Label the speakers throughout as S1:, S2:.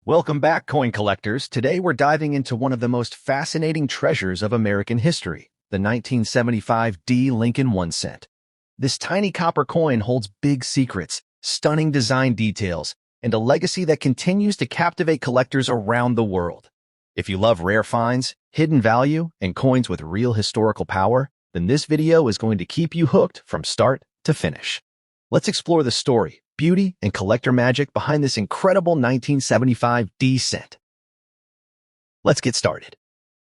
S1: Welcome back, coin collectors. Today we're diving into one of the most fascinating treasures of American history, the 1975 D. Lincoln 1 cent. This tiny copper coin holds big secrets, stunning design details, and a legacy that continues to captivate collectors around the world. If you love rare finds, hidden value, and coins with real historical power, then this video is going to keep you hooked from start to finish. Let's explore the story, beauty, and collector magic behind this incredible 1975 D cent. Let's get started.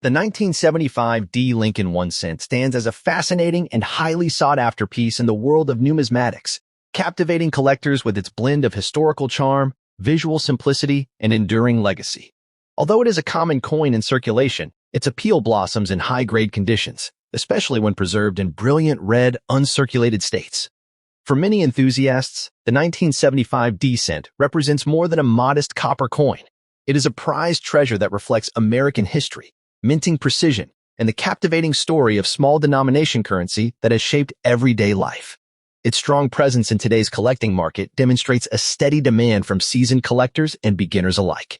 S1: The 1975 D. Lincoln 1 cent stands as a fascinating and highly sought-after piece in the world of numismatics, captivating collectors with its blend of historical charm, visual simplicity, and enduring legacy. Although it is a common coin in circulation, its appeal blossoms in high-grade conditions, especially when preserved in brilliant red, uncirculated states. For many enthusiasts, the 1975 D cent represents more than a modest copper coin. It is a prized treasure that reflects American history, minting precision, and the captivating story of small denomination currency that has shaped everyday life. Its strong presence in today's collecting market demonstrates a steady demand from seasoned collectors and beginners alike.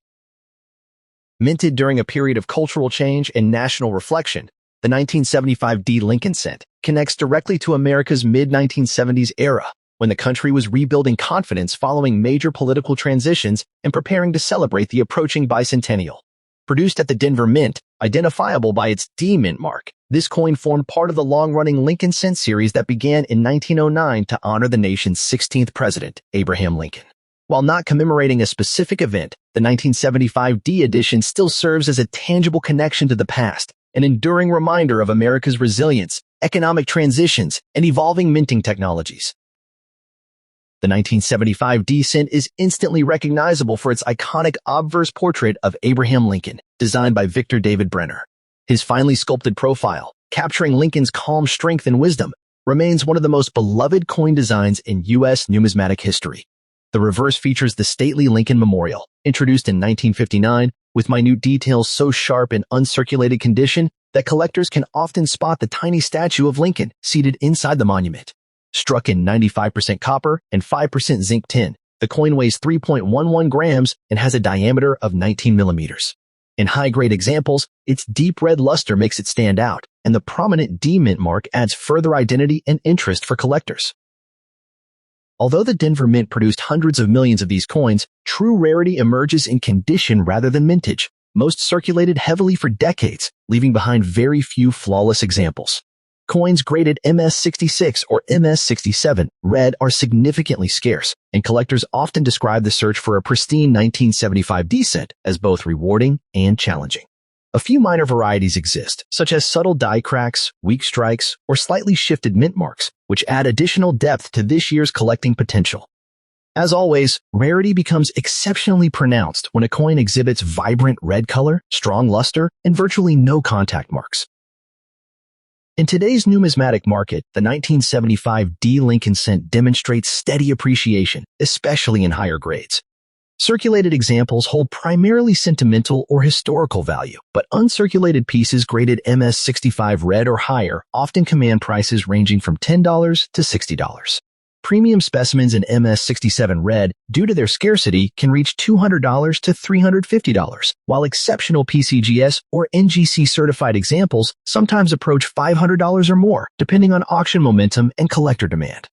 S1: Minted during a period of cultural change and national reflection, the 1975 D. Lincoln cent connects directly to America's mid-1970s era, when the country was rebuilding confidence following major political transitions and preparing to celebrate the approaching bicentennial. Produced at the Denver Mint, identifiable by its D Mint mark, this coin formed part of the long-running Lincoln cent series that began in 1909 to honor the nation's 16th president, Abraham Lincoln. While not commemorating a specific event, the 1975 D edition still serves as a tangible connection to the past, an enduring reminder of America's resilience, economic transitions, and evolving minting technologies. The 1975 D cent is instantly recognizable for its iconic obverse portrait of Abraham Lincoln, designed by Victor David Brenner. His finely sculpted profile, capturing Lincoln's calm strength and wisdom, remains one of the most beloved coin designs in U.S. numismatic history. The reverse features the stately Lincoln Memorial, introduced in 1959, with minute details so sharp and uncirculated condition that collectors can often spot the tiny statue of Lincoln seated inside the monument. Struck in 95% copper and 5% zinc tin, the coin weighs 3.11 grams and has a diameter of 19 millimeters. In high-grade examples, its deep red luster makes it stand out, and the prominent D Mint mark adds further identity and interest for collectors. Although the Denver Mint produced hundreds of millions of these coins, true rarity emerges in condition rather than mintage. Most circulated heavily for decades, leaving behind very few flawless examples. Coins graded MS66 or MS67 red are significantly scarce, and collectors often describe the search for a pristine 1975 D cent as both rewarding and challenging. A few minor varieties exist, such as subtle die cracks, weak strikes, or slightly shifted mint marks, which add additional depth to this year's collecting potential. As always, rarity becomes exceptionally pronounced when a coin exhibits vibrant red color, strong luster, and virtually no contact marks. In today's numismatic market, the 1975 D. Lincoln cent demonstrates steady appreciation, especially in higher grades. Circulated examples hold primarily sentimental or historical value, but uncirculated pieces graded MS65 red or higher often command prices ranging from $10 to $60. Premium specimens in MS67 red, due to their scarcity, can reach $200 to $350, while exceptional PCGS or NGC certified examples sometimes approach $500 or more, depending on auction momentum and collector demand.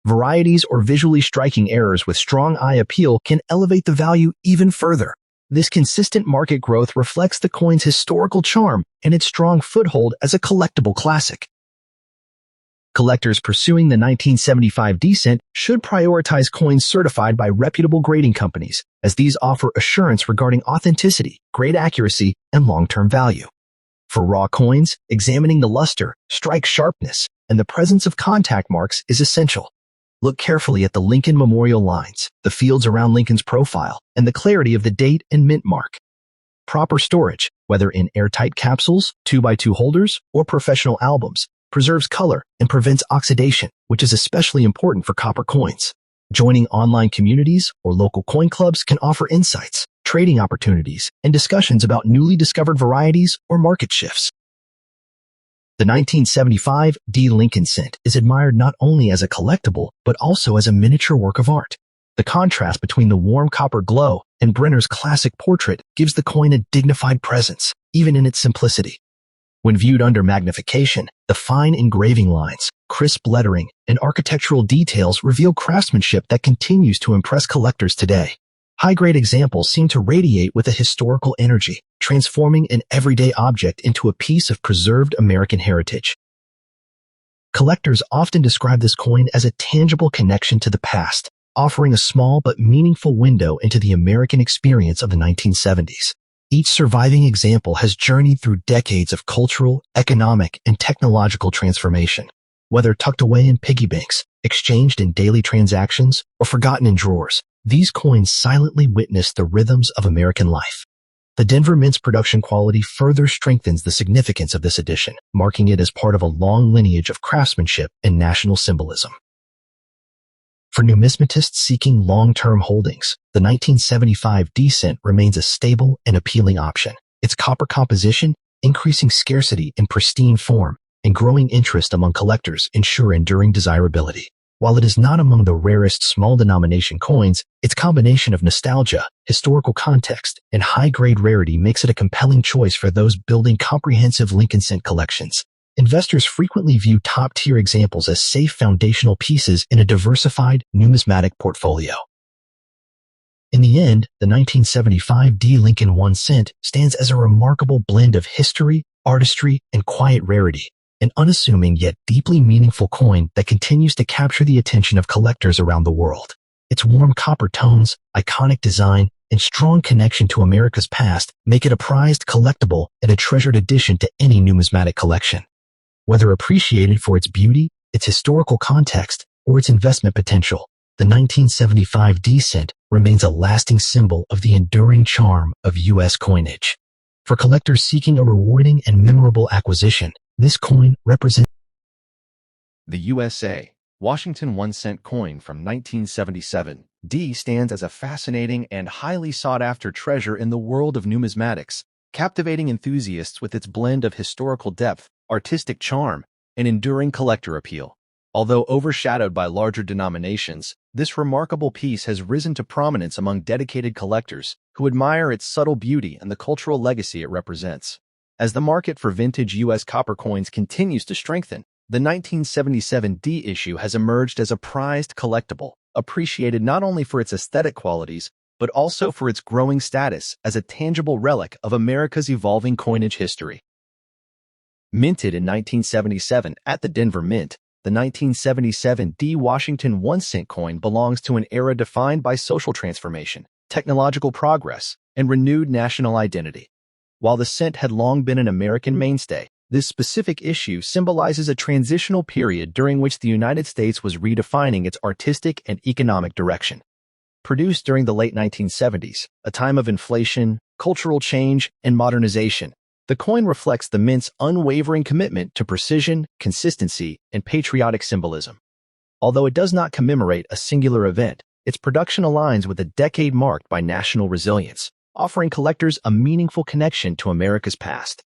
S1: Varieties or visually striking errors with strong eye appeal can elevate the value even further. This consistent market growth reflects the coin's historical charm and its strong foothold as a collectible classic. Collectors pursuing the 1975 D cent should prioritize coins certified by reputable grading companies, as these offer assurance regarding authenticity, grade accuracy, and long-term value. For raw coins, examining the luster, strike sharpness, and the presence of contact marks is essential. Look carefully at the Lincoln Memorial lines, the fields around Lincoln's profile, and the clarity of the date and mint mark. Proper storage, whether in airtight capsules, 2x2 holders, or professional albums, preserves color and prevents oxidation, which is especially important for copper coins. Joining online communities or local coin clubs can offer insights, trading opportunities, and discussions about newly discovered varieties or market shifts. The 1975 D. Lincoln cent is admired not only as a collectible, but also as a miniature work of art. The contrast between the warm copper glow and Brenner's classic portrait gives the coin a dignified presence, even in its simplicity. When viewed under magnification, the fine engraving lines, crisp lettering, and architectural details reveal craftsmanship that continues to impress collectors today. High-grade examples seem to radiate with a historical energy, transforming an everyday object into a piece of preserved American heritage. Collectors often describe this coin as a tangible connection to the past, offering a small but meaningful window into the American experience of the 1970s. Each surviving example has journeyed through decades of cultural, economic, and technological transformation. Whether tucked away in piggy banks, exchanged in daily transactions, or forgotten in drawers, these coins silently witness the rhythms of American life. The Denver Mint's production quality further strengthens the significance of this edition, marking it as part of a long lineage of craftsmanship and national symbolism. For numismatists seeking long-term holdings, the 1975 D cent remains a stable and appealing option. Its copper composition, increasing scarcity in pristine form, and growing interest among collectors ensure enduring desirability. While it is not among the rarest small-denomination coins, its combination of nostalgia, historical context, and high-grade rarity makes it a compelling choice for those building comprehensive Lincoln cent collections. Investors frequently view top-tier examples as safe foundational pieces in a diversified, numismatic portfolio. In the end, the 1975 D Lincoln 1 cent stands as a remarkable blend of history, artistry, and quiet rarity, an unassuming yet deeply meaningful coin that continues to capture the attention of collectors around the world. Its warm copper tones, iconic design, and strong connection to America's past make it a prized collectible and a treasured addition to any numismatic collection. Whether appreciated for its beauty, its historical context, or its investment potential, the 1975 D cent remains a lasting symbol of the enduring charm of U.S. coinage. For collectors seeking a rewarding and memorable acquisition, this coin represents the USA Washington 1 cent coin from 1977. D stands as a fascinating and highly sought-after treasure in the world of numismatics, captivating enthusiasts with its blend of historical depth, artistic charm, and enduring collector appeal. Although overshadowed by larger denominations, this remarkable piece has risen to prominence among dedicated collectors who admire its subtle beauty and the cultural legacy it represents. As the market for vintage U.S. copper coins continues to strengthen, the 1977 D issue has emerged as a prized collectible, appreciated not only for its aesthetic qualities, but also for its growing status as a tangible relic of America's evolving coinage history. Minted in 1977 at the Denver Mint, the 1977 D Washington 1 cent coin belongs to an era defined by social transformation, technological progress, and renewed national identity. While the cent had long been an American mainstay, this specific issue symbolizes a transitional period during which the United States was redefining its artistic and economic direction. Produced during the late 1970s, a time of inflation, cultural change, and modernization, the coin reflects the Mint's unwavering commitment to precision, consistency, and patriotic symbolism. Although it does not commemorate a singular event, its production aligns with a decade marked by national resilience, offering collectors a meaningful connection to America's past.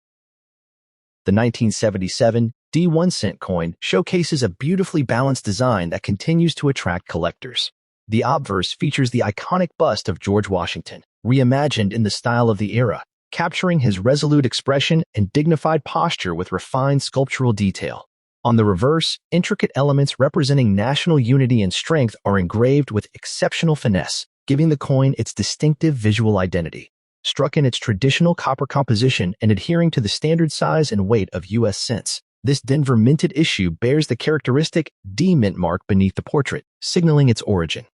S1: The 1977 D 1 cent coin showcases a beautifully balanced design that continues to attract collectors. The obverse features the iconic bust of George Washington, reimagined in the style of the era, capturing his resolute expression and dignified posture with refined sculptural detail. On the reverse, intricate elements representing national unity and strength are engraved with exceptional finesse, giving the coin its distinctive visual identity. Struck in its traditional copper composition and adhering to the standard size and weight of U.S. cents, this Denver minted issue bears the characteristic D mint mark beneath the portrait, signaling its origin.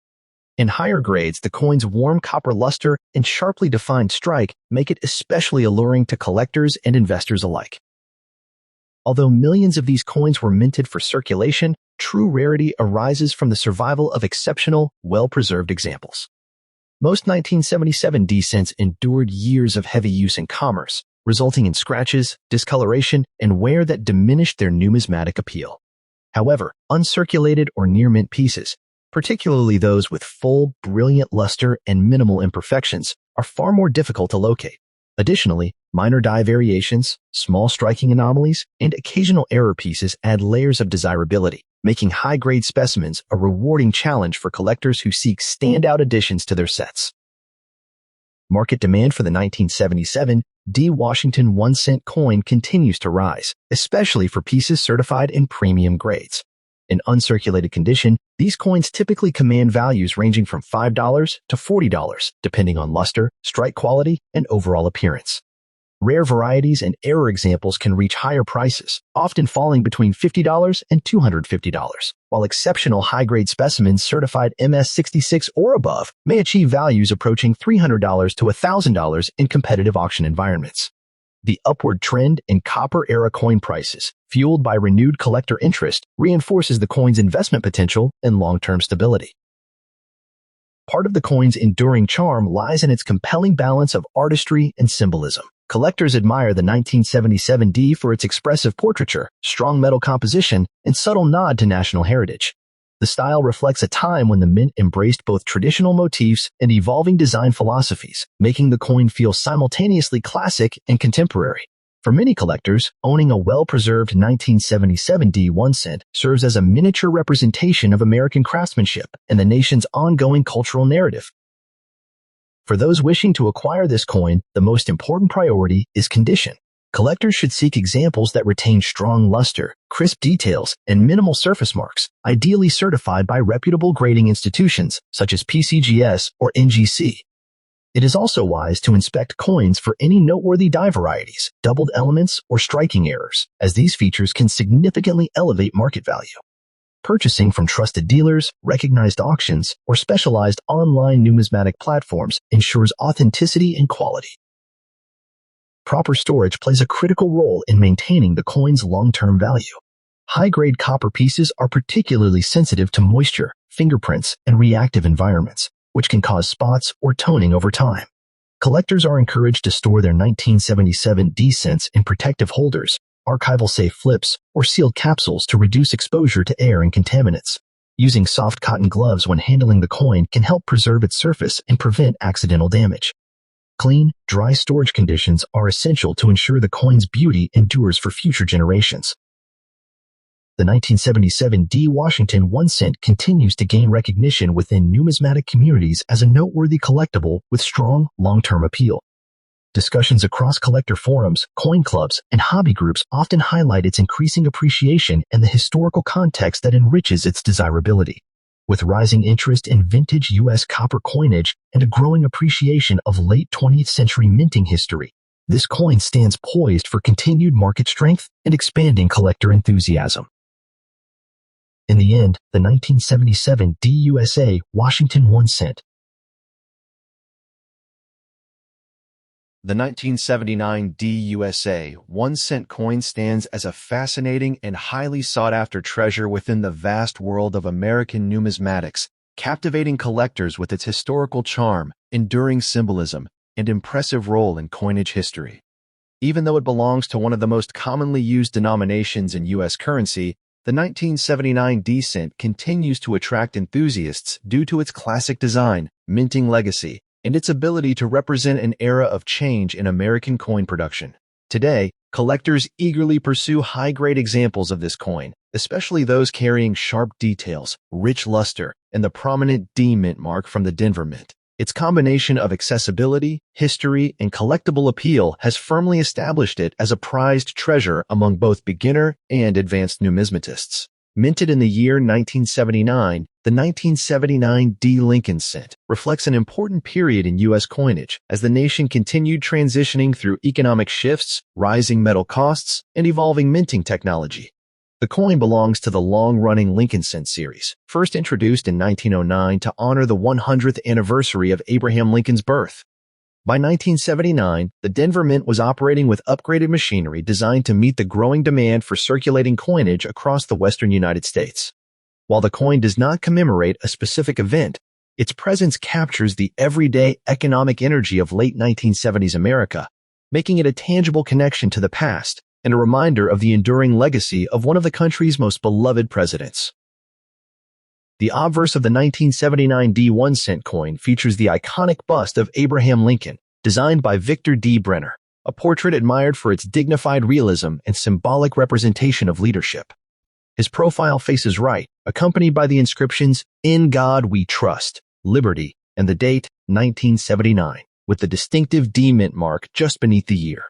S1: In higher grades, the coin's warm copper luster and sharply defined strike make it especially alluring to collectors and investors alike. Although millions of these coins were minted for circulation, true rarity arises from the survival of exceptional, well-preserved examples. Most 1977 D cents endured years of heavy use in commerce, resulting in scratches, discoloration, and wear that diminished their numismatic appeal. However, uncirculated or near-mint pieces, particularly those with full, brilliant luster and minimal imperfections, are far more difficult to locate. Additionally, minor die variations, small striking anomalies, and occasional error pieces add layers of desirability, making high-grade specimens a rewarding challenge for collectors who seek standout additions to their sets. Market demand for the 1977 D. Washington 1-cent coin continues to rise, especially for pieces certified in premium grades. In uncirculated condition, these coins typically command values ranging from $5 to $40, depending on luster, strike quality, and overall appearance. Rare varieties and error examples can reach higher prices, often falling between $50 and $250, while exceptional high-grade specimens certified MS66 or above may achieve values approaching $300 to $1,000 in competitive auction environments. The upward trend in copper-era coin prices, fueled by renewed collector interest, reinforces the coin's investment potential and long-term stability. Part of the coin's enduring charm lies in its compelling balance of artistry and symbolism. Collectors admire the 1977 D for its expressive portraiture, strong metal composition, and subtle nod to national heritage. The style reflects a time when the mint embraced both traditional motifs and evolving design philosophies, making the coin feel simultaneously classic and contemporary. For many collectors, owning a well-preserved 1977 D 1 cent serves as a miniature representation of American craftsmanship and the nation's ongoing cultural narrative. For those wishing to acquire this coin, the most important priority is condition. Collectors should seek examples that retain strong luster, crisp details, and minimal surface marks, ideally certified by reputable grading institutions such as PCGS or NGC. It is also wise to inspect coins for any noteworthy die varieties, doubled elements, or striking errors, as these features can significantly elevate market value. Purchasing from trusted dealers, recognized auctions, or specialized online numismatic platforms ensures authenticity and quality. Proper storage plays a critical role in maintaining the coin's long-term value. High-grade copper pieces are particularly sensitive to moisture, fingerprints, and reactive environments, which can cause spots or toning over time. Collectors are encouraged to store their 1977 D cents in protective holders, archival safe flips, or sealed capsules to reduce exposure to air and contaminants. Using soft cotton gloves when handling the coin can help preserve its surface and prevent accidental damage. Clean, dry storage conditions are essential to ensure the coin's beauty endures for future generations. The 1977 D. Washington 1 cent continues to gain recognition within numismatic communities as a noteworthy collectible with strong, long-term appeal. Discussions across collector forums, coin clubs, and hobby groups often highlight its increasing appreciation and the historical context that enriches its desirability. With rising interest in vintage U.S. copper coinage and a growing appreciation of late 20th century minting history, this coin stands poised for continued market strength and expanding collector enthusiasm. In the end, the 1977 DUSA Washington 1 cent.
S2: The 1979 DUSA 1-cent coin stands as a fascinating and highly sought-after treasure within the vast world of American numismatics, captivating collectors with its historical charm, enduring symbolism, and impressive role in coinage history. Even though it belongs to one of the most commonly used denominations in U.S. currency, the 1979 D-cent continues to attract enthusiasts due to its classic design, minting legacy, and its ability to represent an era of change in American coin production. Today, collectors eagerly pursue high-grade examples of this coin, especially those carrying sharp details, rich luster, and the prominent D mint mark from the Denver Mint. Its combination of accessibility, history, and collectible appeal has firmly established it as a prized treasure among both beginner and advanced numismatists. Minted in the year 1979, the 1979 D. Lincoln cent reflects an important period in U.S. coinage as the nation continued transitioning through economic shifts, rising metal costs, and evolving minting technology. The coin belongs to the long-running Lincoln cent series, first introduced in 1909 to honor the 100th anniversary of Abraham Lincoln's birth. By 1979, the Denver Mint was operating with upgraded machinery designed to meet the growing demand for circulating coinage across the western United States. While the coin does not commemorate a specific event, its presence captures the everyday economic energy of late 1970s America, making it a tangible connection to the past and a reminder of the enduring legacy of one of the country's most beloved presidents. The obverse of the 1979 D 1 cent coin features the iconic bust of Abraham Lincoln, designed by Victor D. Brenner, a portrait admired for its dignified realism and symbolic representation of leadership. His profile faces right, accompanied by the inscriptions, "In God We Trust," "Liberty," and the date, 1979.
S1: with the distinctive D mint mark just beneath the year.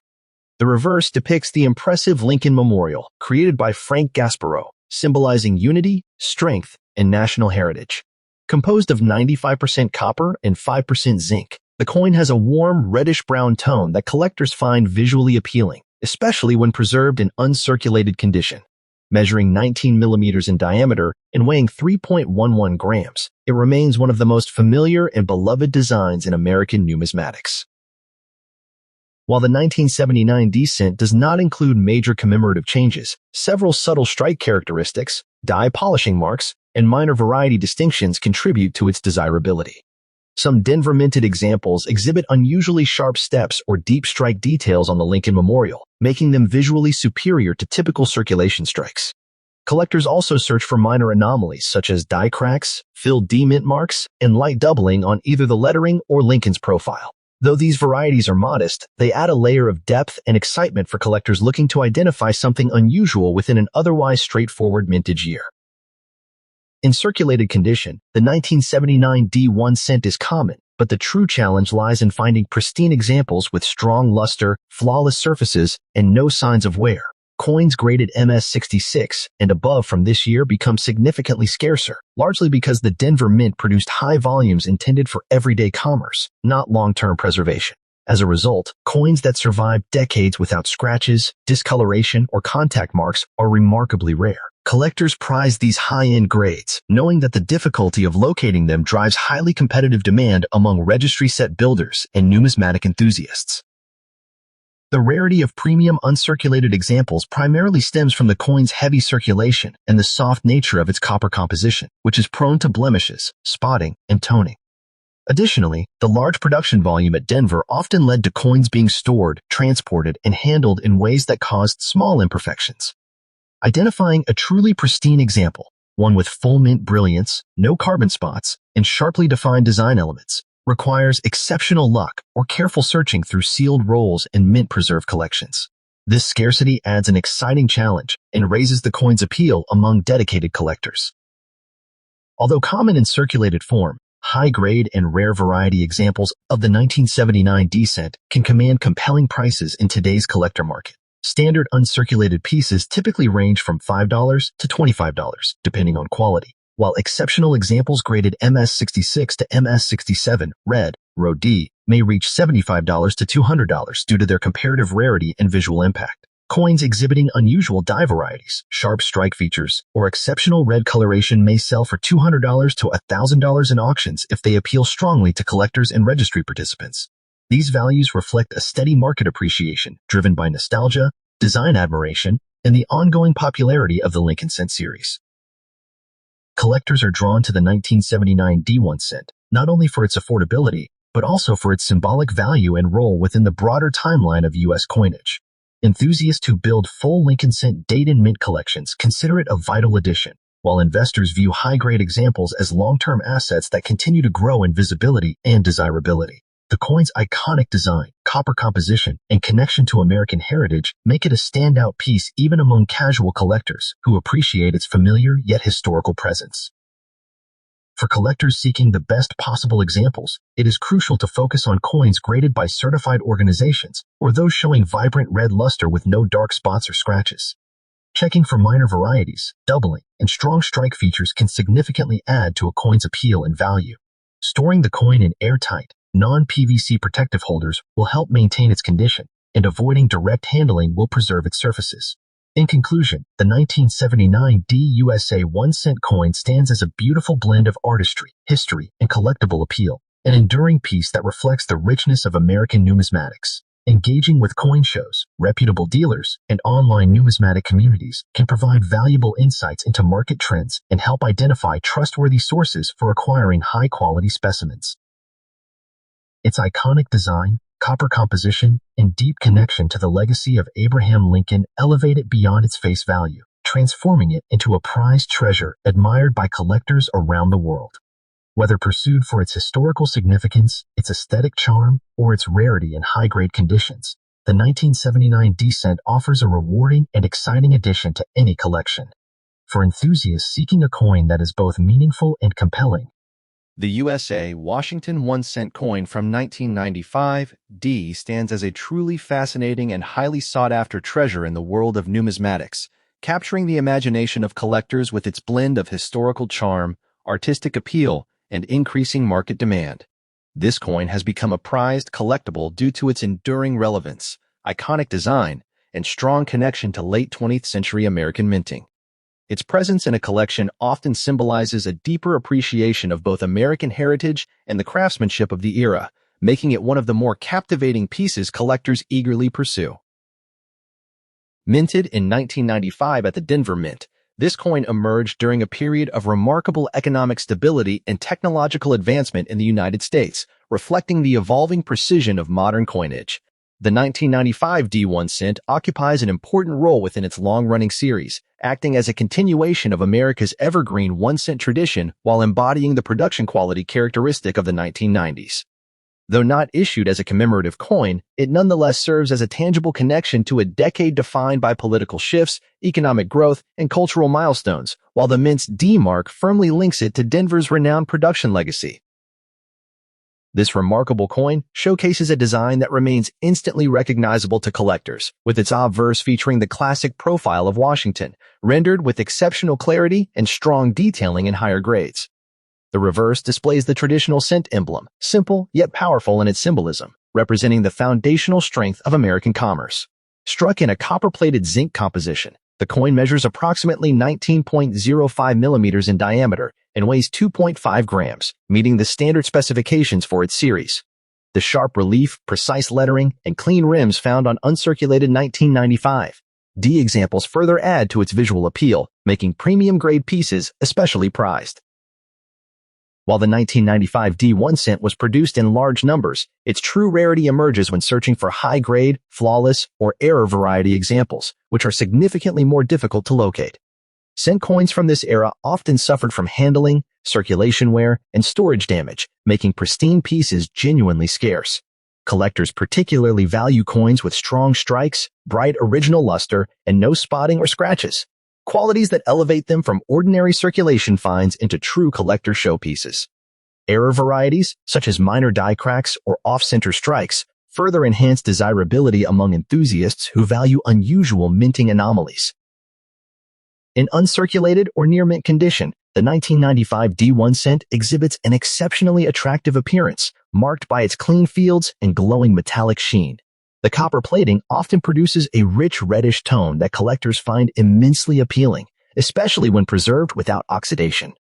S1: The reverse depicts the impressive Lincoln Memorial, created by Frank Gasparow, symbolizing unity, strength, and national heritage. Composed of 95% copper and 5% zinc, the coin has a warm reddish-brown tone that collectors find visually appealing, especially when preserved in uncirculated condition. Measuring 19 millimeters in diameter and weighing 3.11 grams, it remains one of the most familiar and beloved designs in American numismatics. While the 1979 D cent does not include major commemorative changes, several subtle strike characteristics, die polishing marks, and minor variety distinctions contribute to its desirability. Some Denver minted examples exhibit unusually sharp steps or deep strike details on the Lincoln Memorial, making them visually superior to typical circulation strikes. Collectors also search for minor anomalies such as die cracks, filled D mint marks, and light doubling on either the lettering or Lincoln's profile. Though these varieties are modest, they add a layer of depth and excitement for collectors looking to identify something unusual within an otherwise straightforward mintage year. In circulated condition, the 1979 D1 cent is common, but the true challenge lies in finding pristine examples with strong luster, flawless surfaces, and no signs of wear. Coins graded MS66 and above from this year become significantly scarcer, largely because the Denver Mint produced high volumes intended for everyday commerce, not long-term preservation. As a result, coins that survive decades without scratches, discoloration, or contact marks are remarkably rare. Collectors prize these high-end grades, knowing that the difficulty of locating them drives highly competitive demand among registry set builders and numismatic enthusiasts. The rarity of premium uncirculated examples primarily stems from the coin's heavy circulation and the soft nature of its copper composition, which is prone to blemishes, spotting, and toning. Additionally, the large production volume at Denver often led to coins being stored, transported, and handled in ways that caused small imperfections. Identifying a truly pristine example, one with full mint brilliance, no carbon spots, and sharply defined design elements, requires exceptional luck or careful searching through sealed rolls and mint-preserved collections. This scarcity adds an exciting challenge and raises the coin's appeal among dedicated collectors. Although common in circulated form, high-grade and rare variety examples of the 1979 D cent can command compelling prices in today's collector market. Standard uncirculated pieces typically range from $5 to $25, depending on quality, while exceptional examples graded MS66 to MS67, red, row D, may reach $75 to $200 due to their comparative rarity and visual impact. Coins exhibiting unusual die varieties, sharp strike features, or exceptional red coloration may sell for $200 to $1,000 in auctions if they appeal strongly to collectors and registry participants. These values reflect a steady market appreciation driven by nostalgia, design admiration, and the ongoing popularity of the Lincoln Cent series. Collectors are drawn to the 1979 D1 cent, not only for its affordability, but also for its symbolic value and role within the broader timeline of U.S. coinage. Enthusiasts who build full Lincoln Cent date and mint collections consider it a vital addition, while investors view high-grade examples as long-term assets that continue to grow in visibility and desirability. The coin's iconic design, copper composition, and connection to American heritage make it a standout piece even among casual collectors who appreciate its familiar yet historical presence. For collectors seeking the best possible examples, it is crucial to focus on coins graded by certified organizations or those showing vibrant red luster with no dark spots or scratches. Checking for minor varieties, doubling, and strong strike features can significantly add to a coin's appeal and value. Storing the coin in airtight, non-PVC protective holders will help maintain its condition, and avoiding direct handling will preserve its surfaces. In conclusion, the 1979 DUSA 1 cent coin stands as a beautiful blend of artistry, history, and collectible appeal, an enduring piece that reflects the richness of American numismatics. Engaging with coin shows, reputable dealers, and online numismatic communities can provide valuable insights into market trends and help identify trustworthy sources for acquiring high-quality specimens. Its iconic design, copper composition, and deep connection to the legacy of Abraham Lincoln elevate it beyond its face value, transforming it into a prized treasure admired by collectors around the world. Whether pursued for its historical significance, its aesthetic charm, or its rarity in high-grade conditions, the 1979 D cent offers a rewarding and exciting addition to any collection. For enthusiasts seeking a coin that is both meaningful and compelling, The USA Washington 1-cent coin from 1995, D, stands as a truly fascinating and highly sought-after treasure in the world of numismatics, capturing the imagination of collectors with its blend of historical charm, artistic appeal, and increasing market demand. This coin has become a prized collectible due to its enduring relevance, iconic design, and strong connection to late 20th century American minting. Its presence in a collection often symbolizes a deeper appreciation of both American heritage and the craftsmanship of the era, making it one of the more captivating pieces collectors eagerly pursue. Minted in 1995 at the Denver Mint, this coin emerged during a period of remarkable economic stability and technological advancement in the United States, reflecting the evolving precision of modern coinage. The 1995 D1 cent occupies an important role within its long-running series, acting as a continuation of America's evergreen 1-cent tradition while embodying the production quality characteristic of the 1990s. Though not issued as a commemorative coin, it nonetheless serves as a tangible connection to a decade defined by political shifts, economic growth, and cultural milestones, while the Mint's D mark firmly links it to Denver's renowned production legacy. This remarkable coin showcases a design that remains instantly recognizable to collectors, with its obverse featuring the classic profile of Washington, rendered with exceptional clarity and strong detailing in higher grades. The reverse displays the traditional cent emblem, simple yet powerful in its symbolism, representing the foundational strength of American commerce. Struck in a copper-plated zinc composition, the coin measures approximately 19.05 millimeters in diameter and weighs 2.5 grams, meeting the standard specifications for its series. The sharp relief, precise lettering, and clean rims found on uncirculated 1995 D examples further add to its visual appeal, making premium-grade pieces especially prized. While the 1995 D1 cent was produced in large numbers, its true rarity emerges when searching for high-grade, flawless, or error variety examples, which are significantly more difficult to locate. Cent coins from this era often suffered from handling, circulation wear, and storage damage, making pristine pieces genuinely scarce. Collectors particularly value coins with strong strikes, bright original luster, and no spotting or scratches, qualities that elevate them from ordinary circulation finds into true collector showpieces. Error varieties, such as minor die cracks or off-center strikes, further enhance desirability among enthusiasts who value unusual minting anomalies. In uncirculated or near-mint condition, the 1995 D1 cent exhibits an exceptionally attractive appearance, marked by its clean fields and glowing metallic sheen. The copper plating often produces a rich reddish tone that collectors find immensely appealing, especially when preserved without oxidation.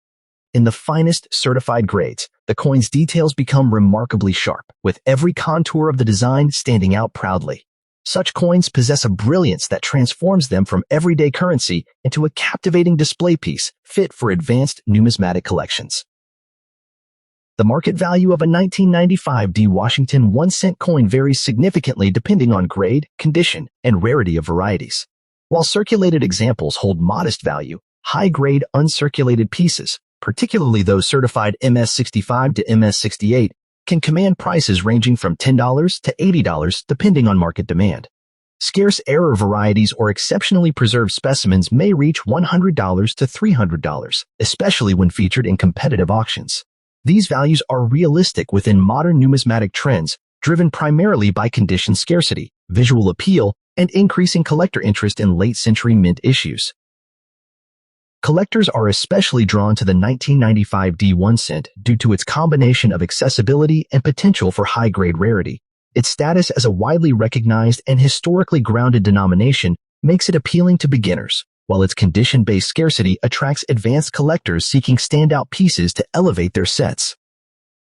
S1: In the finest certified grades, the coin's details become remarkably sharp, with every contour of the design standing out proudly. Such coins possess a brilliance that transforms them from everyday currency into a captivating display piece fit for advanced numismatic collections. The market value of a 1995 D Washington 1-cent coin varies significantly depending on grade, condition, and rarity of varieties. While circulated examples hold modest value, high-grade uncirculated pieces, particularly those certified MS65 to MS68, can command prices ranging from $10 to $80 depending on market demand. Scarce error varieties or exceptionally preserved specimens may reach $100 to $300, especially when featured in competitive auctions. These values are realistic within modern numismatic trends, driven primarily by condition scarcity, visual appeal, and increasing collector interest in late-century mint issues. Collectors are especially drawn to the 1995 D1 cent due to its combination of accessibility and potential for high-grade rarity. Its status as a widely recognized and historically grounded denomination makes it appealing to beginners, while its condition-based scarcity attracts advanced collectors seeking standout pieces to elevate their sets.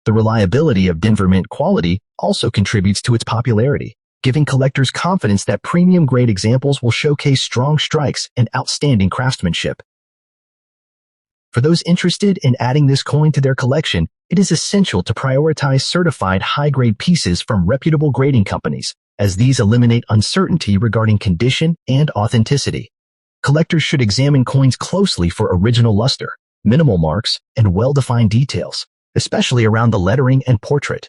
S1: The reliability of Denver Mint quality also contributes to its popularity, giving collectors confidence that premium-grade examples will showcase strong strikes and outstanding craftsmanship. For those interested in adding this coin to their collection, it is essential to prioritize certified high-grade pieces from reputable grading companies, as these eliminate uncertainty regarding condition and authenticity. Collectors should examine coins closely for original luster, minimal marks, and well-defined details, especially around the lettering and portrait.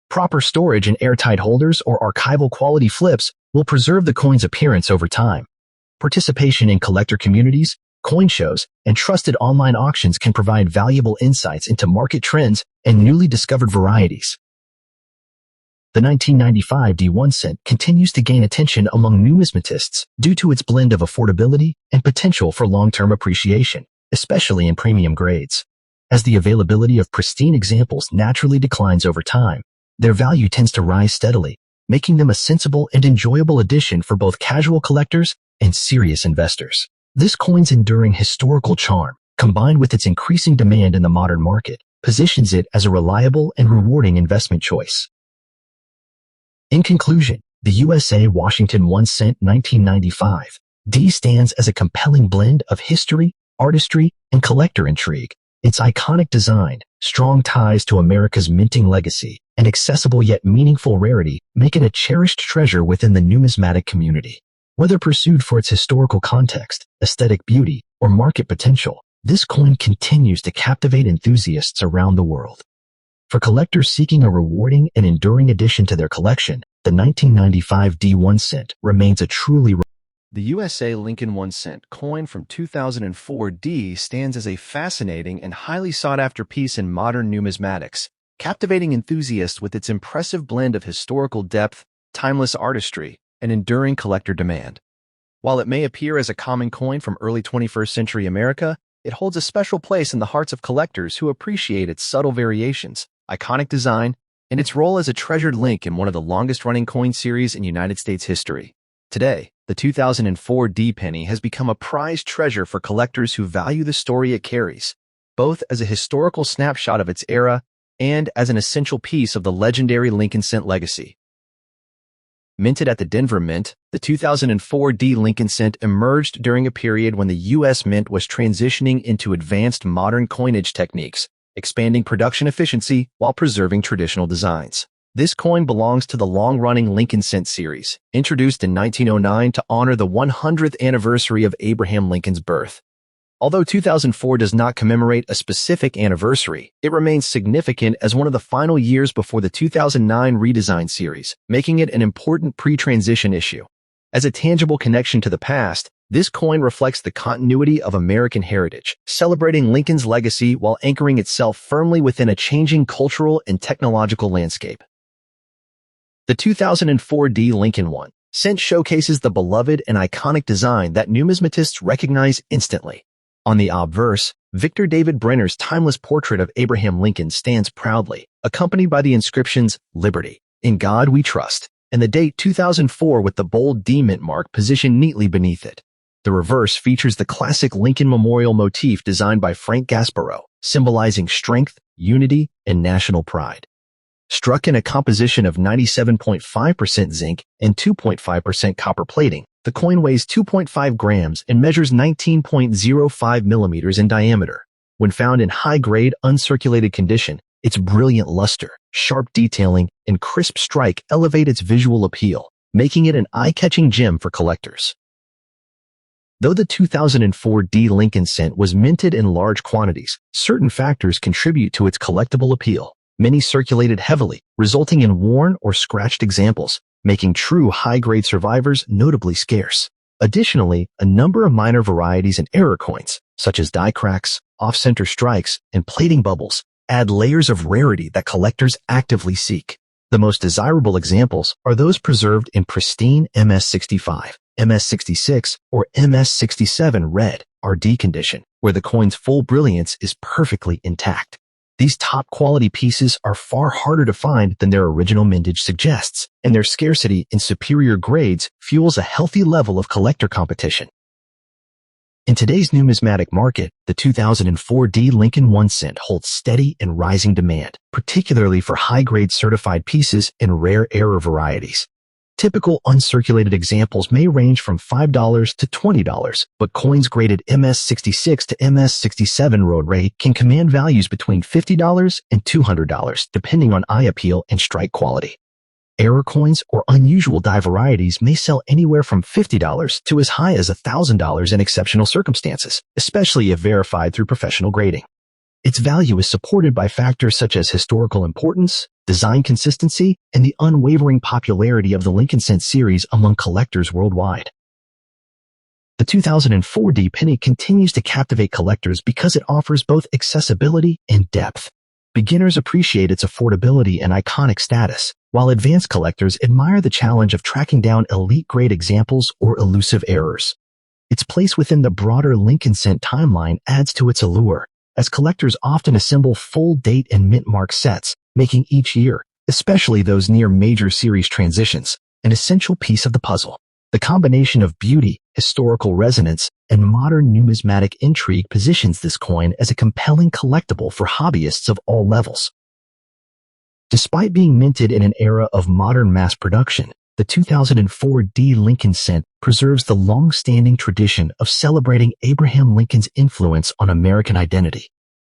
S1: Proper storage in airtight holders or archival quality flips will preserve the coin's appearance over time. Participation in collector communities, coin shows, and trusted online auctions can provide valuable insights into market trends and newly discovered varieties. The 1995 D1 cent continues to gain attention among numismatists due to its blend of affordability and potential for long-term appreciation, especially in premium grades. As the availability of pristine examples naturally declines over time, their value tends to rise steadily, making them a sensible and enjoyable addition for both casual collectors and serious investors. This coin's enduring historical charm, combined with its increasing demand in the modern market, positions it as a reliable and rewarding investment choice. In conclusion, the USA Washington 1 cent 1995 D stands as a compelling blend of history, artistry, and collector intrigue. Its iconic design, strong ties to America's minting legacy, and accessible yet meaningful rarity make it a cherished treasure within the numismatic community. Whether pursued for its historical context, aesthetic beauty, or market potential, this coin continues to captivate enthusiasts around the world. For collectors seeking a rewarding and enduring addition to their collection, the 1995 D1 cent remains a truly.
S2: The USA Lincoln 1 cent coin from 2004 D stands as a fascinating and highly sought-after piece in modern numismatics, captivating enthusiasts with its impressive blend of historical depth, timeless artistry, and enduring collector demand. While it may appear as a common coin from early 21st century America, it holds a special place in the hearts of collectors who appreciate its subtle variations, iconic design, and its role as a treasured link in one of the longest-running coin series in United States history. Today, the 2004 D penny has become a prized treasure for collectors who value the story it carries, both as a historical snapshot of its era and as an essential piece of the legendary Lincoln cent legacy. Minted at the Denver Mint, the 2004 D Lincoln cent emerged during a period when the U.S. Mint was transitioning into advanced modern coinage techniques, expanding production efficiency while preserving traditional designs. This coin belongs to the long-running Lincoln cent series, introduced in 1909 to honor the 100th anniversary of Abraham Lincoln's birth. Although 2004 does not commemorate a specific anniversary, it remains significant as one of the final years before the 2009 redesign series, making it an important pre-transition issue. As a tangible connection to the past, this coin reflects the continuity of American heritage, celebrating Lincoln's legacy while anchoring itself firmly within a changing cultural and technological landscape. The 2004 D Lincoln 1 cent showcases the beloved and iconic design that numismatists recognize instantly. On the obverse, Victor David Brenner's timeless portrait of Abraham Lincoln stands proudly, accompanied by the inscriptions, "Liberty, in God we trust," and the date 2004 with the bold D mint mark positioned neatly beneath it. The reverse features the classic Lincoln Memorial motif designed by Frank Gasparow, symbolizing strength, unity, and national pride. Struck in a composition of 97.5% zinc and 2.5% copper plating, the coin weighs 2.5 grams and measures 19.05 millimeters in diameter. When found in high-grade, uncirculated condition, its brilliant luster, sharp detailing, and crisp strike elevate its visual appeal, making it an eye-catching gem for collectors. Though the 2004 D Lincoln cent was minted in large quantities, certain factors contribute to its collectible appeal. Many circulated heavily, resulting in worn or scratched examples, making true high-grade survivors notably scarce. Additionally, a number of minor varieties and error coins, such as die cracks, off-center strikes, and plating bubbles, add layers of rarity that collectors actively seek. The most desirable examples are those preserved in pristine MS65, MS66, or MS67 red RD condition, where the coin's full brilliance is perfectly intact. These top-quality pieces are far harder to find than their original mintage suggests, and their scarcity in superior grades fuels a healthy level of collector competition. In today's numismatic market, the 2004 D Lincoln 1 cent holds steady and rising demand, particularly for high-grade certified pieces and rare error varieties. Typical uncirculated examples may range from $5 to $20, but coins graded MS66 to MS67 road rate can command values between $50 and $200, depending on eye appeal and strike quality. Error coins or unusual die varieties may sell anywhere from $50 to as high as $1,000 in exceptional circumstances, especially if verified through professional grading. Its value is supported by factors such as historical importance, design consistency, and the unwavering popularity of the Lincoln cent series among collectors worldwide. The 2004 D penny continues to captivate collectors because it offers both accessibility and depth.
S1: Beginners appreciate its affordability and iconic status, while advanced collectors admire the challenge of tracking down elite-grade examples or elusive errors. Its place within the broader Lincoln Cent timeline adds to its allure, as collectors often assemble full date and mint mark sets, making each year, especially those near major series transitions, an essential piece of the puzzle. The combination of beauty, historical resonance, and modern numismatic intrigue positions this coin as a compelling collectible for hobbyists of all levels. Despite being minted in an era of modern mass production, the 2004 D Lincoln Cent preserves the long-standing tradition of celebrating Abraham Lincoln's influence on American identity.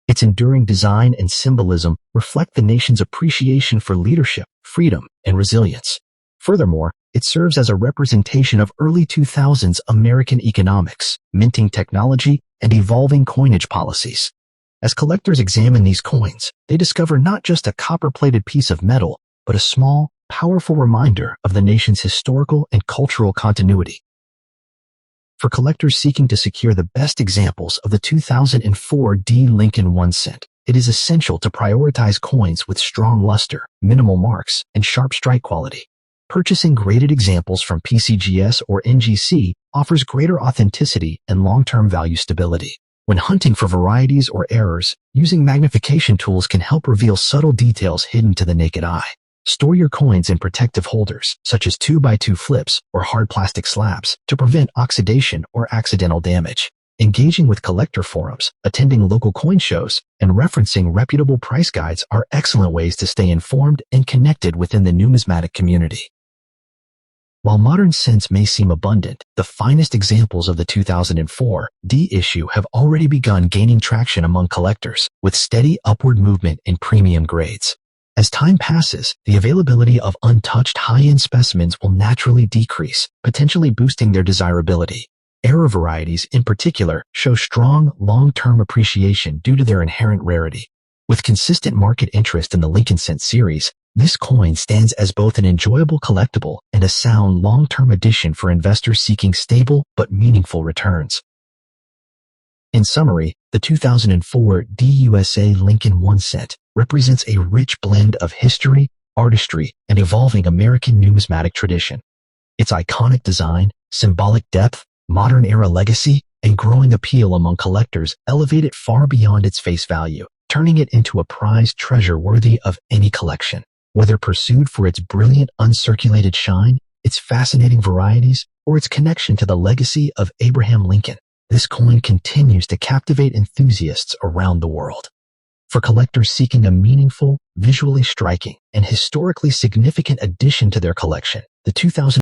S1: Its enduring design and symbolism reflect the nation's appreciation for leadership, freedom, and resilience. Furthermore, it serves as a representation of early 2000s American economics, minting technology, and evolving coinage policies. As collectors examine these coins, they discover not just a copper-plated piece of metal, but a small, powerful reminder of the nation's historical and cultural continuity. For collectors seeking to secure the best examples of the 2004 D Lincoln 1 cent, it is essential to prioritize coins with strong luster, minimal marks, and sharp strike quality. Purchasing graded examples from PCGS or NGC offers greater authenticity and long-term value stability. When hunting for varieties or errors, using magnification tools can help reveal subtle details hidden to the naked eye. Store your coins in protective holders, such as 2x2 flips or hard plastic slabs, to prevent oxidation or accidental damage. Engaging with collector forums, attending local coin shows, and referencing reputable price guides are excellent ways to stay informed and connected within the numismatic community. While modern cents may seem abundant, the finest examples of the 2004 D issue have already begun gaining traction among collectors, with steady upward movement in premium grades. As time passes, the availability of untouched high-end specimens will naturally decrease, potentially boosting their desirability. Error varieties, in particular, show strong, long-term appreciation due to their inherent rarity. With consistent market interest in the Lincoln Cent series, this coin stands as both an enjoyable collectible and a sound long-term addition for investors seeking stable but meaningful returns. In summary, the 2004 DUSA Lincoln 1 cent represents a rich blend of history, artistry, and evolving American numismatic tradition. Its iconic design, symbolic depth, modern-era legacy, and growing appeal among collectors elevate it far beyond its face value, turning it into a prized treasure worthy of any collection. Whether pursued for its brilliant uncirculated shine, its fascinating varieties, or its connection to the legacy of Abraham Lincoln, this coin continues to captivate enthusiasts around the world. For collectors seeking a meaningful, visually striking, and historically significant addition to their collection, the 2000